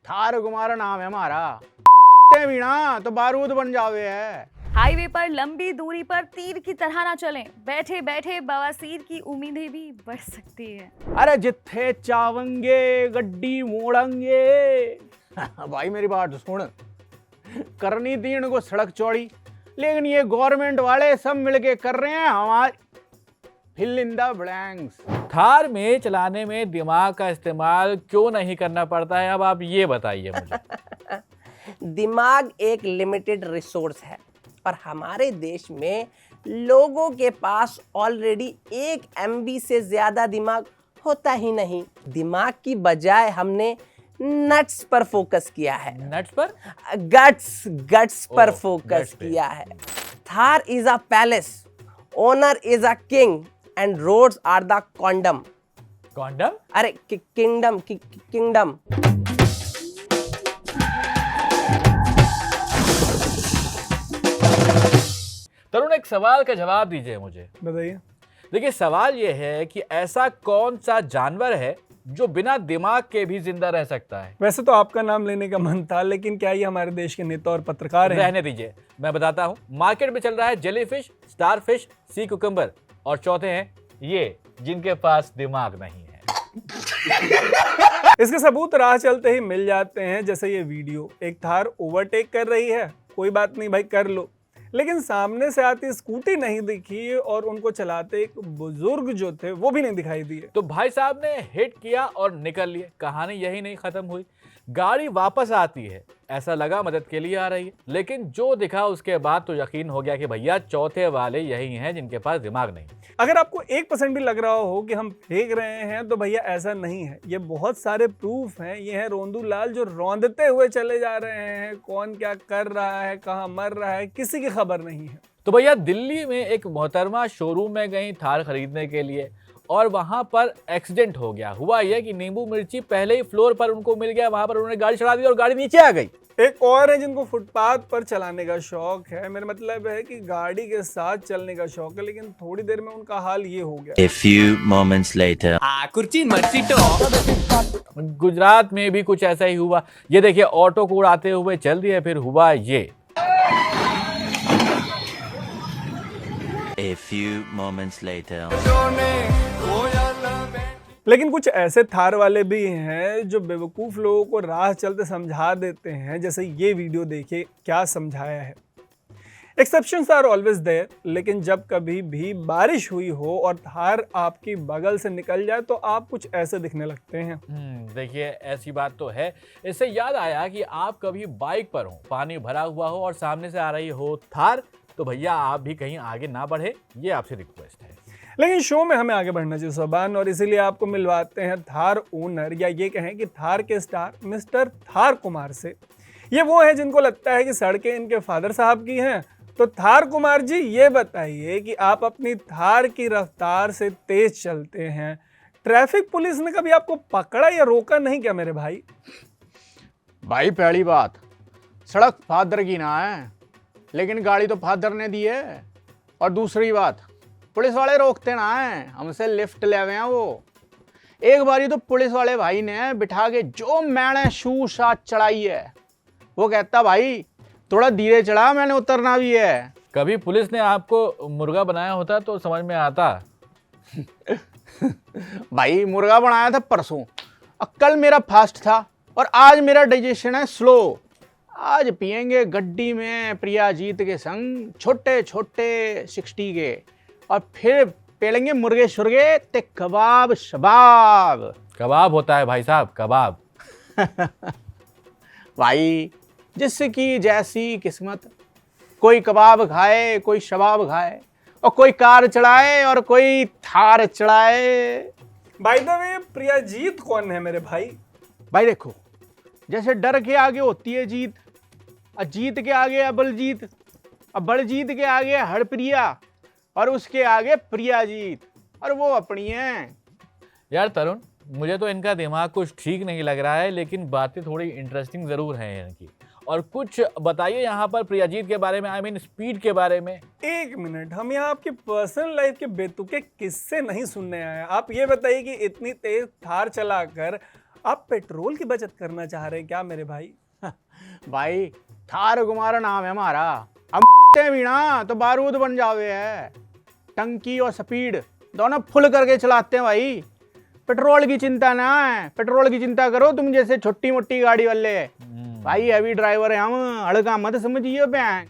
थार कुमार नाम है हमारा। भी ना तो बारूद बन जावे है। हाईवे पर लंबी दूरी पर तीर की तरह ना चलें, बैठे बैठे बवासीर की उम्मीदें भी बढ़ सकती है। अरे जिथे चावंगे गड्डी मोड़ेंगे। भाई मेरी बात सुन, करनी थी इनको सड़क चौड़ी, लेकिन ये गवर्नमेंट वाले सब मिलके कर रहे हैं हमारे fill in the blanks. Thar में चलाने में दिमाग का इस्तेमाल क्यों नहीं करना पड़ता है, अब आप ये बताइए मुझे। दिमाग एक लिमिटेड रिसोर्स है और हमारे देश में लोगों के पास ऑलरेडी 1 MB से ज्यादा दिमाग होता ही नहीं। दिमाग की बजाय हमने नट्स पर फोकस किया है। नट्स पर? गट्स पर फोकस किया है। Thar is a palace, owner is a king and roads are the condom. Condom? अरे किंगडम किंगडम। तरुण, एक सवाल का जवाब दीजिए मुझे। बताइए। देखिए, सवाल ये है कि ऐसा कौन सा जानवर है जो बिना दिमाग के भी जिंदा रह सकता है? वैसे तो आपका नाम लेने का मन था, लेकिन क्या ये हमारे देश के नेता और पत्रकार हैं? रहने दीजिए, मैं बताता हूँ। मार्केट में चल रहा है जेलीफिश, स्टारफिश, सी कुकुम्बर, और चौथे हैं ये जिनके पास दिमाग नहीं है। इसके सबूत राह चलते ही मिल जाते हैं, जैसे ये वीडियो। एक थार ओवरटेक कर रही है, कोई बात नहीं भाई कर लो, लेकिन सामने से आती स्कूटी नहीं दिखी और उनको चलाते एक बुजुर्ग जो थे वो भी नहीं दिखाई दिए। तो भाई साहब ने हिट किया और निकल लिए। कहानी यही नहीं खत्म हुई, गाड़ी वापस आती है, ऐसा लगा मदद के लिए आ रही है, लेकिन जो दिखा उसके बाद तो यकीन हो गया कि भैया चौथे वाले यही हैं जिनके पास दिमाग नहीं। अगर आपको 1% भी लग रहा हो कि हम फेंक रहे हैं, तो भैया ऐसा नहीं है। ये बहुत सारे प्रूफ हैं। ये है रोंदू लाल जो रौंदते हुए चले जा रहे हैं। कौन क्या कर रहा है, कहाँ मर रहा है, किसी की खबर नहीं है। तो भैया दिल्ली में एक मोहतरमा शोरूम में गई थार खरीदने के लिए और वहां पर एक्सीडेंट हो गया। हुआ यह कि नींबू मिर्ची पहले ही फ्लोर पर उनको मिल गया, वहां पर उन्होंने गाड़ी चढ़ा दी और गाड़ी नीचे आ गई। एक और है जिनको फुटपाथ पर चलाने का शौक है। मेरा मतलब है कि गाड़ी के साथ चलने का शौक है, लेकिन थोड़ी देर में उनका हाल ये हो गया। A few moments later. Gujarat में भी कुछ ऐसा ही हुआ। ये देखिए, ऑटो को उड़ाते हुए चल दिए, फिर हुआ ये। A few moments later. लेकिन कुछ ऐसे थार वाले भी हैं जो बेवकूफ़ लोगों को राह चलते समझा देते हैं, जैसे ये वीडियो देखिए क्या समझाया है। एक्सेप्शंस आर ऑलवेज देयर, लेकिन जब कभी भी बारिश हुई हो और थार आपकी बगल से निकल जाए तो आप कुछ ऐसे दिखने लगते हैं। देखिए, ऐसी बात तो है। इससे याद आया कि आप कभी बाइक पर हो, पानी भरा हुआ हो और सामने से आ रही हो थार, तो भैया आप भी कहीं आगे ना बढ़े, ये आपसे रिक्वेस्ट है। लेकिन शो में हमें आगे बढ़ना चाहिए सुभान, और इसीलिए आपको मिलवाते हैं थार ओनर, या ये कहें कि थार के स्टार मिस्टर थार कुमार से। ये वो है जिनको लगता है कि सड़कें इनके फादर साहब की हैं। तो थार कुमार जी, ये बताइए कि आप अपनी थार की रफ्तार से तेज चलते हैं, ट्रैफिक पुलिस ने कभी आपको पकड़ा या रोका नहीं क्या मेरे भाई? भाई पहली बात, सड़क फादर की ना है, लेकिन गाड़ी तो फादर ने दी है। और दूसरी बात, पुलिस वाले रोकते ना हैं, हमसे लिफ्ट ले गए हैं वो। एक बारी तो पुलिस वाले भाई ने बिठा के जो मैंने शू साथ चढ़ाई है, वो कहता भाई थोड़ा धीरे चढ़ा, मैंने उतरना भी है। कभी पुलिस ने आपको मुर्गा बनाया होता तो समझ में आता। भाई मुर्गा बनाया था परसों, कल मेरा फास्ट था और आज मेरा डाइजेशन है स्लो। आज पियेंगे गड्डी में प्रियाजीत के संग छोटे छोटे 60 के, और फिर पेलेंगे मुर्गे शुर्गे ते कबाब शबाब। कबाब होता है भाई साहब, कबाब। भाई जिसकी जैसी किस्मत, कोई कबाब खाए, कोई शबाब खाए, और कोई कार चढ़ाए और कोई थार चढ़ाए। बाय द वे, प्रियाजीत कौन है मेरे भाई? भाई देखो, जैसे डर के आगे होती है जीत, और जीत के आगे है बलजीत, और बलजीत के आगे है हरप्रिया, और उसके आगे प्रियाजीत, और वो अपनी हैं। यार तरुण, मुझे तो इनका दिमाग कुछ ठीक नहीं लग रहा है, लेकिन बातें थोड़ी इंटरेस्टिंग जरूर हैं इनकी। और कुछ बताइए यहाँ पर प्रियाजीत के बारे में, आई मीन स्पीड के बारे में। एक मिनट, हम यहाँ आपकी पर्सनल लाइफ के बेतुके किस्से नहीं सुनने आए। आप ये बताइए कि इतनी तेज थार चलाकर आप पेट्रोल की बचत करना चाह रहे हैं क्या मेरे भाई? भाई थार कुमार नाम है हमारा, हम भी ना तो बारूद बन जावे है। टंकी और स्पीड दोनों फुल करके चलाते हैं भाई। पेट्रोल की चिंता ना है, पेट्रोल की चिंता करो तुम जैसे छोटी मोटी गाड़ी वाले। भाई हैवी ड्राइवर है हम, हड़का मत समझिए बैंक।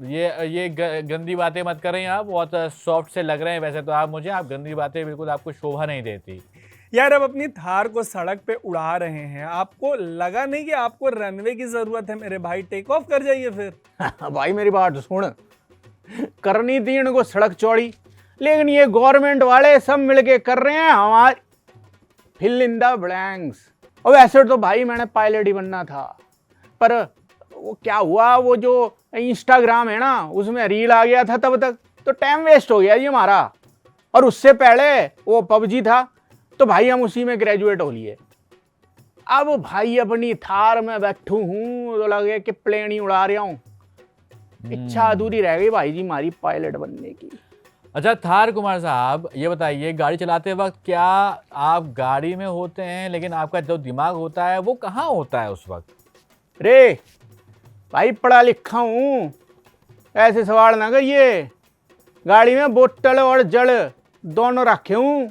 ये गंदी बातें मत करें आप, बहुत सॉफ्ट से लग रहे हैं वैसे तो आप मुझे, आप गंदी बातें बिल्कुल आपको शोभा नहीं देती। यार अब अपनी थार को सड़क पे उड़ा रहे हैं, आपको लगा नहीं कि आपको रनवे की जरूरत है मेरे भाई? टेक ऑफ कर जाइए फिर। भाई मेरी बात सुन, करनी थी इनको सड़क चौड़ी, लेकिन ये गवर्नमेंट वाले सब मिलके कर रहे हैं हमारे फिल इन द ब्लैंक्स। और वैसे तो भाई मैंने पायलट ही बनना था, पर वो क्या हुआ, वो जो इंस्टाग्राम है ना उसमें रील आ गया था, तब तक तो टाइम वेस्ट हो गया ये हमारा। और उससे पहले वो पबजी था, तो भाई हम उसी में ग्रेजुएट हो लिए। अब भाई अपनी थार में बैठू हूँ तो लगे कि प्लेन ही उड़ा रहा हूँ। इच्छा अधूरी रह गई भाई जी हमारी पायलट बनने की। अच्छा थार कुमार साहब, ये बताइए गाड़ी चलाते वक्त क्या आप गाड़ी में होते हैं, लेकिन आपका जो दिमाग होता है वो कहाँ होता है उस वक्त? रे भाई पढ़ा लिखा हूँ, ऐसे सवाल ना करिए। गाड़ी में बोतल और जड़ दोनों रखे हूँ,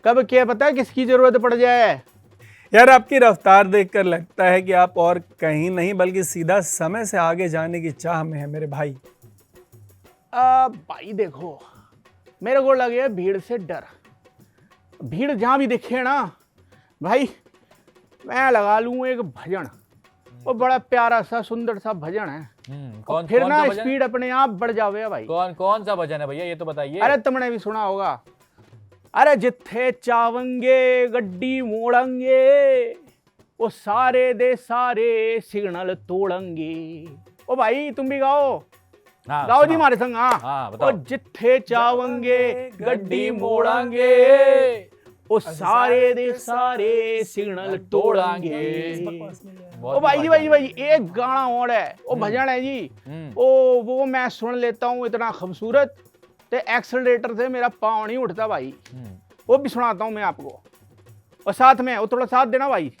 कब क्या पता किसकी जरूरत पड़ जाए। यार आपकी रफ्तार देखकर लगता है कि आप और कहीं नहीं बल्कि सीधा समय से आगे जाने की चाह में है मेरे भाई। भाई देखो, मेरे को लगे भीड़ से डर। भीड़ जहाँ भी दिखे ना भाई, मैं लगा लूँ एक भजन, वो बड़ा प्यारा सा सुंदर सा भजन है। कौन फिर कौन ना सा भजन? स्पीड अपने आप बढ़ जावे भाई। कौन सा भजन है भैया, ये तो बताइए। अरे तुमने भी सुना होगा, अरे जिथे चावंगे गड्डी मोड़ंगे, वो सारे दे सारे सिग्नल तोड़ंगे। ओ भाई तुम भी गाओ, हाँ, गाओ जी सुनाओ। हमारे संग। हाँ, बताओ। ओ जिथे चावंगे गड्डी मोड़ंगे, वो सारे दे सारे सिग्नल तोड़ंगे। ओ भाई जी भाई एक गाना और है, वो भजन है जी, वो मैं सुन लेता हूँ, इतना खूबसूरत, ते एक्सेलरेटर से मेरा पाँव नहीं उठता भाई। वो भी सुनाता हूँ मैं आपको, और साथ में वो थोड़ा साथ देना भाई।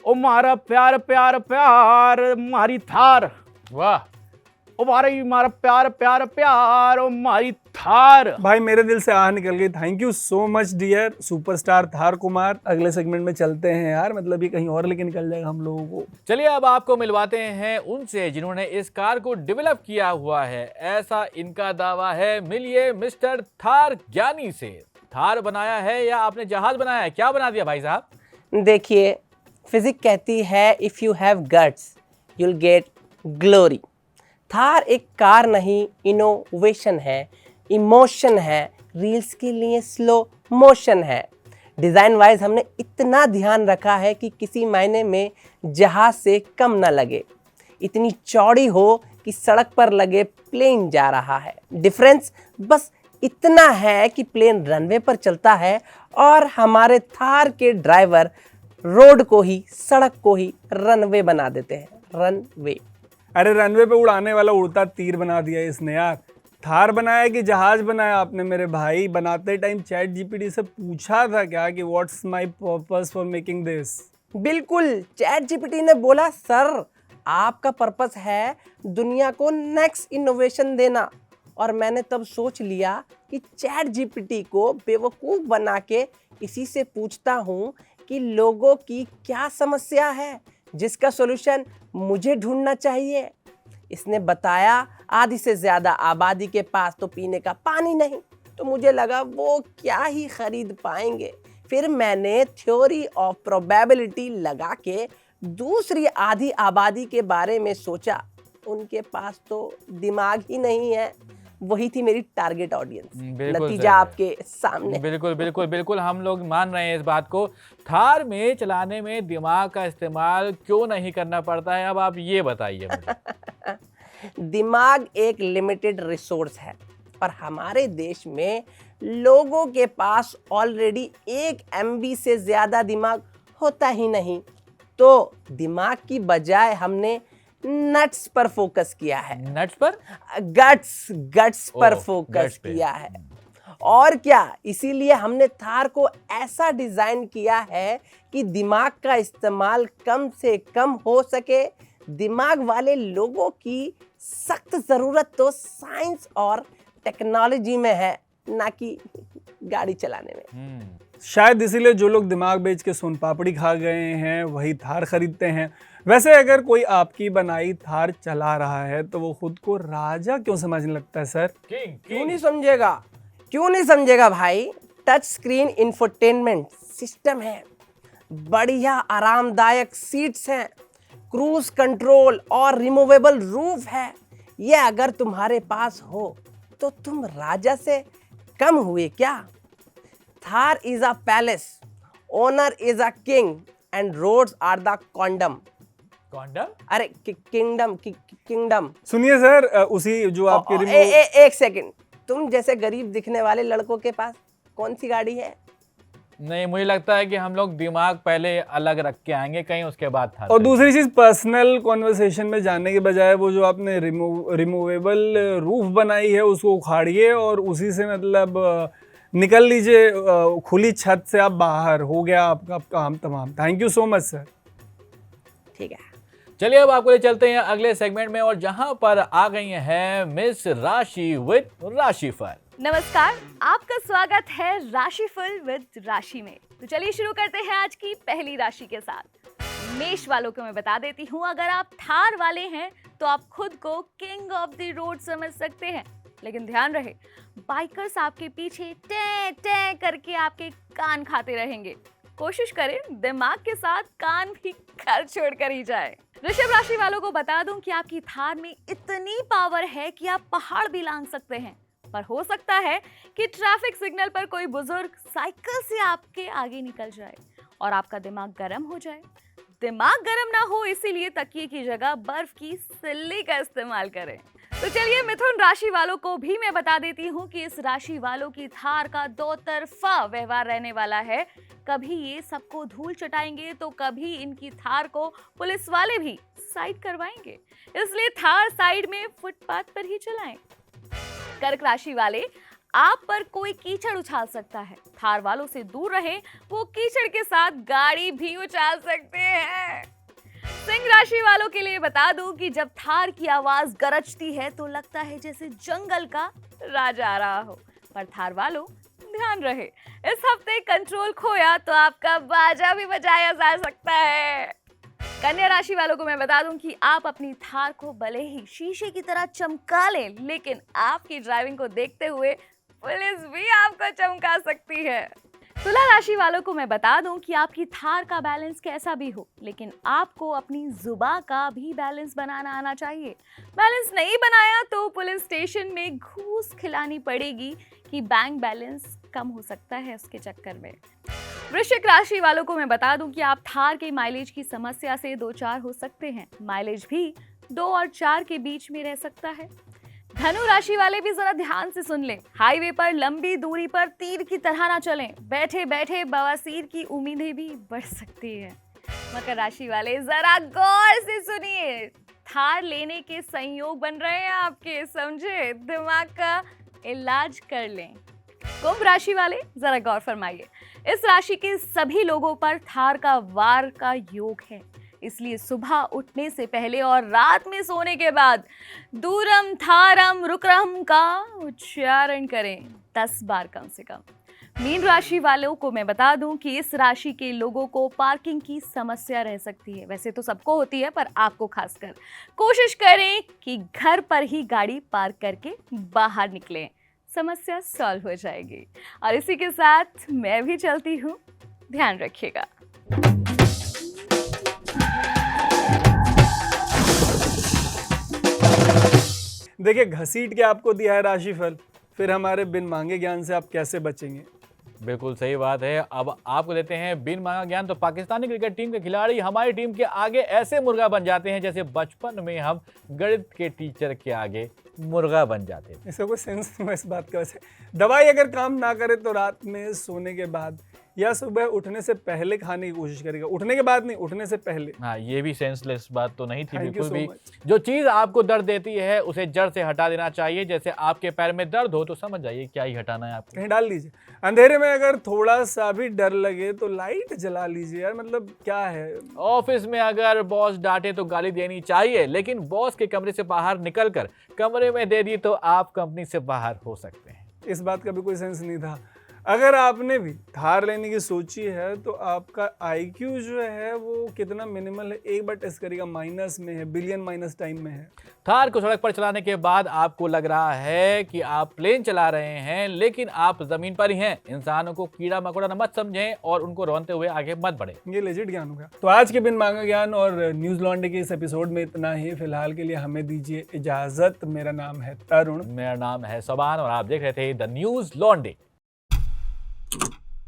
ओ मारा प्यार प्यार प्यार मारी थार, वाह। ओ मारा प्यार प्यार प्यार ओ मारी थार। भाई मेरे दिल से आह निकल गई। Thank you so much dear superstar Thar Kumar. अगले सेगमेंट में चलते हैं यार, मतलब ये कहीं और लेके निकल जाएगा हम लोगों को। चलिए अब आपको मिलवाते हैं उनसे जिन्होंने इस कार को डेवलप किया हुआ है, ऐसा इनका दावा है। मिलिए मिस्टर थार ज्ञानी से। थार बनाया है या आपने जहाज बनाया है, क्या बना दिया भाई साहब? देखिए, फिजिक्स कहती है if you have guts you'll get glory. Thar एक कार नहीं, इनोवेशन है, इमोशन है, रील्स के लिए स्लो मोशन है। डिज़ाइन वाइज हमने इतना ध्यान रखा है कि किसी मायने में जहाज से कम ना लगे, इतनी चौड़ी हो कि सड़क पर लगे प्लेन जा रहा है। डिफरेंस बस इतना है कि प्लेन रनवे पर चलता है और हमारे थार के ड्राइवर रोड को ही, सड़क को ही रनवे बना देते हैं। रनवे। अरे रनवे पे उड़ाने वाला उड़ता तीर बना दिया इसने यार। थार बनाया कि जहाज बनाया आपने मेरे भाई? बनाते टाइम चैट जीपीटी से पूछा था क्या कि what's my purpose for making this? बिल्कुल, चैट जीपीटी ने बोला सर आपका पर्पस है दुनिया को नेक्स्ट इनोवेशन देना। और मैंने तब सोच लिया कि चैट जीपीटी को बेवकूफ़ बना के इसी से पूछता हूँ कि लोगों की क्या समस्या है जिसका सॉल्यूशन मुझे ढूंढना चाहिए। इसने बताया आधी से ज़्यादा आबादी के पास तो पीने का पानी नहीं, तो मुझे लगा वो क्या ही खरीद पाएंगे। फिर मैंने थ्योरी ऑफ प्रोबेबिलिटी लगा के दूसरी आधी आबादी के बारे में सोचा। उनके पास तो दिमाग ही नहीं है। वही थी मेरी टारगेट ऑडियंस। नतीजा आपके सामने। बिल्कुल बिल्कुल बिल्कुल, हम लोग मान रहे हैं इस बात को। थार में चलाने में दिमाग का इस्तेमाल क्यों नहीं करना पड़ता है, अब आप ये बताइए मुझे। दिमाग एक लिमिटेड रिसोर्स है और हमारे देश में लोगों के पास ऑलरेडी 1 MB से ज़्यादा दिमाग होता ही नहीं। तो दिमाग की बजाय हमने नट्स पर फोकस किया है। नट्स पर? गट्स पर फोकस गट्स पे। किया है। और क्या, इसीलिए हमने थार को ऐसा डिजाइन किया है कि दिमाग का इस्तेमाल कम से कम हो सके। दिमाग वाले लोगों की सख्त जरूरत तो साइंस और टेक्नोलॉजी में है, ना कि गाड़ी चलाने में। शायद इसीलिए जो लोग दिमाग बेच के सोन पापड़ी खा गए हैं वही थार खरीदते हैं। वैसे अगर कोई आपकी बनाई थार चला रहा है तो वो खुद को राजा क्यों समझने लगता है सर? क्यों नहीं समझेगा, क्यों नहीं समझेगा भाई? टच स्क्रीन इंफोटेनमेंट सिस्टम है, बढ़िया आरामदायक सीट्स हैं, क्रूज कंट्रोल और रिमूवेबल रूफ है। ये अगर तुम्हारे पास हो तो तुम राजा से कम हुए क्या? Thar is a palace, owner is a king and roads are the condom. Condom? अरे किंगडम किंगडम। सुनिए सर, उसी जो आपके एक सेकंड, तुम जैसे गरीब दिखने वाले लड़कों के पास कौन सी गाड़ी है? नहीं, मुझे लगता है कि हम लोग दिमाग पहले अलग रख के आएंगे कहीं, उसके बाद था। और दूसरी चीज, पर्सनल कॉन्वर्सेशन में जाने के बजाय वो जो आपने रिमूवेबल रूफ बनाई है उसको उखाड़िए और उसी से मतलब निकल लीजिए खुली छत से, आप बाहर, हो गया आपका काम तमाम। Thank you so much sir. ठीक है, चलिए अब आपको ले चलते हैं अगले सेगमेंट में, और जहां पर आ गई हैं मिस राशि विद राशिफल। नमस्कार, आपका स्वागत है राशिफल विद राशि में। तो चलिए शुरू करते हैं आज की पहली राशि के साथ। मेष वालों को मैं बता देती हूँ, अगर आप थार वाले हैं तो आप खुद को किंग ऑफ द रोड समझ सकते हैं, लेकिन ध्यान रहे बाइकर्स आपके पीछे टे टे करके आपके कान खाते रहेंगे। कोशिश करें दिमाग के साथ कान भी घर छोड़कर ही जाए। वृषभ राशि वालों को बता दूं कि आपकी थार में इतनी पावर है कि आप पहाड़ भी लांघ सकते हैं, पर हो सकता है कि ट्रैफिक सिग्नल पर कोई बुजुर्ग साइकिल से आपके आगे निकल जाए और आपका दिमाग गर्म हो जाए। दिमाग गर्म ना हो इसीलिए तकिए की जगह बर्फ की सिल्ली का इस्तेमाल करें। तो चलिए मिथुन राशि वालों को भी मैं बता देती हूँ कि इस राशि वालों की थार का दो तरफा व्यवहार रहने वाला है। कभी ये सबको धूल चटाएंगे तो कभी इनकी थार को पुलिस वाले भी साइड करवाएंगे, इसलिए थार साइड में फुटपाथ पर ही चलाएं। कर्क राशि वाले, आप पर कोई कीचड़ उछाल सकता है, थार वालों से दूर रहें, वो कीचड़ के साथ गाड़ी भी उछाल सकते हैं। सिंह राशि वालों के लिए बता दूं कि जब थार की आवाज गरजती है तो लगता है जैसे जंगल का राजा आ रहा हो, पर थार वालों ध्यान रहे, इस हफ्ते कंट्रोल खोया तो आपका बाजा भी बजाया जा सकता है। कन्या राशि वालों को मैं बता दूं कि आप अपनी थार को भले ही शीशे की तरह चमका लें, लेकिन आपकी ड्राइविंग को देखते हुए पुलिस भी आपको चमका सकती है। तुला राशि वालों को मैं बता दूं कि आपकी थार का बैलेंस कैसा भी हो, लेकिन आपको अपनी जुबान का भी बैलेंस बनाना आना चाहिए। बैलेंस नहीं बनाया तो पुलिस स्टेशन में घूस खिलानी पड़ेगी कि बैंक बैलेंस कम हो सकता है उसके चक्कर में। वृश्चिक राशि वालों को मैं बता दूं कि आप थार के माइलेज की समस्या से दो चार हो सकते हैं, माइलेज भी 2 और 4 के बीच में रह सकता है। धनु राशि वाले भी जरा ध्यान से सुन लें, हाईवे पर लंबी दूरी पर तीर की तरह ना चलें, बैठे बैठे बवासीर की उम्मीदें भी बढ़ सकती है। मकर राशि वाले जरा गौर से सुनिए, थार लेने के संयोग बन रहे हैं आपके, समझे, दिमाग का इलाज कर लें। कुंभ राशि वाले जरा गौर फरमाइए, इस राशि के सभी लोगों पर थार का वार का योग है, इसलिए सुबह उठने से पहले और रात में सोने के बाद दूरम थारम रुक्रम का उच्चारण करें 10 बार कम से कम। मीन राशि वालों को मैं बता दूं कि इस राशि के लोगों को पार्किंग की समस्या रह सकती है, वैसे तो सबको होती है पर आपको खासकर। कोशिश करें कि घर पर ही गाड़ी पार्क करके बाहर निकलें, समस्या सॉल्व हो जाएगी। और इसी के साथ मैं भी चलती हूँ, ध्यान रखिएगा। देखिए, घसीट के आपको दिया है राशिफल, फिर हमारे बिन मांगे ज्ञान से आप कैसे बचेंगे? बिल्कुल सही बात है। अब आपको देते हैं बिन मांगा ज्ञान। तो पाकिस्तानी क्रिकेट टीम के खिलाड़ी हमारी टीम के आगे ऐसे मुर्गा बन जाते हैं जैसे बचपन में हम गणित के टीचर के आगे मुर्गा बन जाते थे। इसका कोई सेंस नहीं है इस बात का। वैसे दवाई अगर काम ना करे तो रात में सोने के बाद या सुबह उठने से पहले खाने की कोशिश करेगा, उठने के बाद नहीं, उठने से पहले। हाँ, ये भी सेंसलेस बात तो नहीं थी Thank you बिल्कुल so भी। much. जो चीज आपको दर्द देती है उसे जड़ से हटा देना चाहिए। जैसे आपके पैर में दर्द हो तो समझ जाइए क्या ही हटाना है आपको। कहीं डाल लीजिए। अंधेरे में अगर थोड़ा सा भी डर लगे तो लाइट जला लीजिए यार, मतलब क्या है। ऑफिस में अगर बॉस डांटे तो गाली देनी चाहिए, लेकिन बॉस के कमरे से बाहर निकलकर कमरे में दे दी तो आप कंपनी से बाहर हो सकते हैं। इस बात का भी कोई सेंस नहीं था। अगर आपने भी थार लेने की सोची है तो आपका IQ जो है वो कितना मिनिमल है, एक बार टेस्ट करिएगा, माइनस में है, बिलियन माइनस टाइम में है। थार को सड़क पर चलाने के बाद आपको लग रहा है कि आप प्लेन चला रहे हैं, लेकिन आप जमीन पर ही हैं। इंसानों को कीड़ा मकोड़ा न मत समझें और उनको रोनते हुए आगे मत बढ़े। ये लेजिट ज्ञान हो गया। तो आज के बिन मांगा ज्ञान और न्यूज लॉन्ड्री के इस एपिसोड में इतना ही। फिलहाल के लिए हमें दीजिए इजाजत। मेरा नाम है तरुण। मेरा नाम है सबान और आप देख रहे थे द न्यूज लॉन्ड्री।